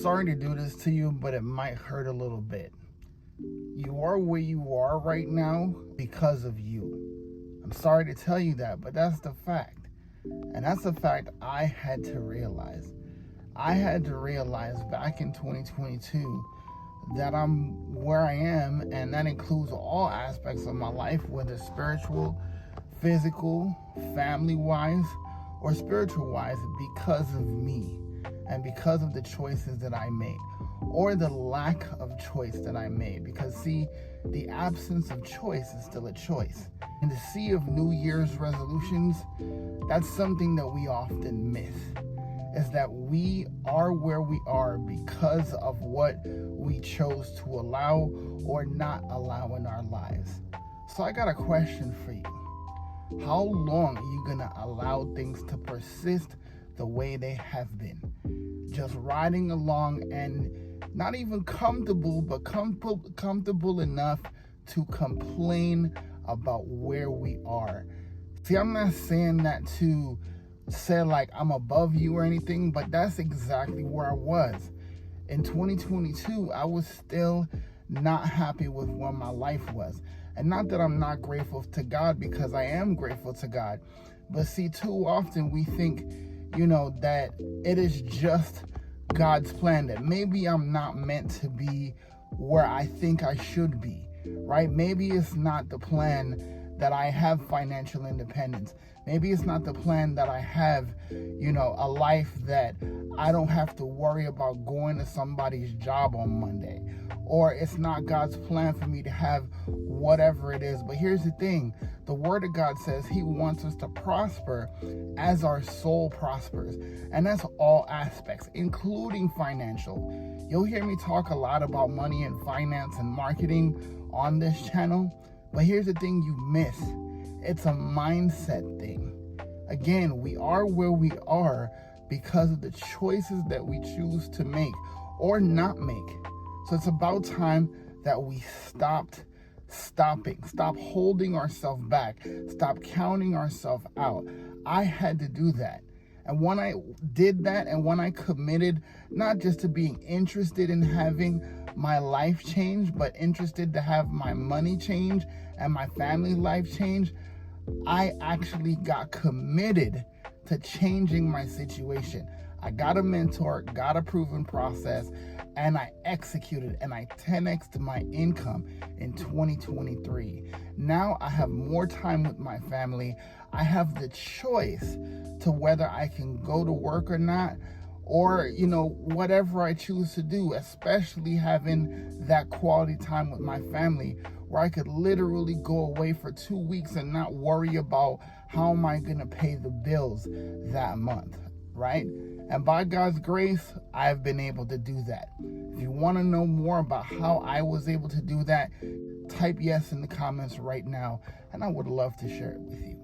sorry to do this to you, but it might hurt a little bit. You are where you are right now because of you. I'm sorry to tell you that, but that's the fact. And that's the fact I had to realize. I had to realize back in 2022 that I'm where I am, and that includes all aspects of my life, whether spiritual, physical, family-wise, or spiritual-wise, because of me and because of the choices that I made, or the lack of choice that I made. Because see, the absence of choice is still a choice. In the sea of New Year's resolutions, that's something that we often miss, is that we are where we are because of what we chose to allow or not allow in our lives. So I got a question for you. How long are you gonna allow things to persist the way they have been? Just riding along and not even comfortable, but comfortable enough to complain about where we are. See, I'm not saying that to say like I'm above you or anything, but that's exactly where I was. In 2022, I was still not happy with where my life was. And not that I'm not grateful to God, because I am grateful to God. But see, too often we think, that it is just God's plan, that maybe I'm not meant to be where I think I should be, right? Maybe it's not the plan that I have financial independence. Maybe it's not the plan that I have, a life that I don't have to worry about going to somebody's job on Monday. Or it's not God's plan for me to have whatever it is. But here's the thing. The Word of God says He wants us to prosper as our soul prospers. And that's all aspects, including financial. You'll hear me talk a lot about money and finance and marketing on this channel. But here's the thing you miss. It's a mindset thing. Again, we are where we are because of the choices that we choose to make or not make. So it's about time that we stop holding ourselves back, stop counting ourselves out. I had to do that. And when I did that, and when I committed not just to being interested in having my life change, but interested to have my money change and my family life change, I actually got committed to changing my situation. I got a mentor, got a proven process, and I executed, and I 10x'd my income in 2023. Now I have more time with my family. I have the choice to whether I can go to work or not, or, whatever I choose to do, especially having that quality time with my family where I could literally go away for 2 weeks and not worry about how am I going to pay the bills that month, right? And by God's grace, I've been able to do that. If you want to know more about how I was able to do that, type yes in the comments right now, and I would love to share it with you.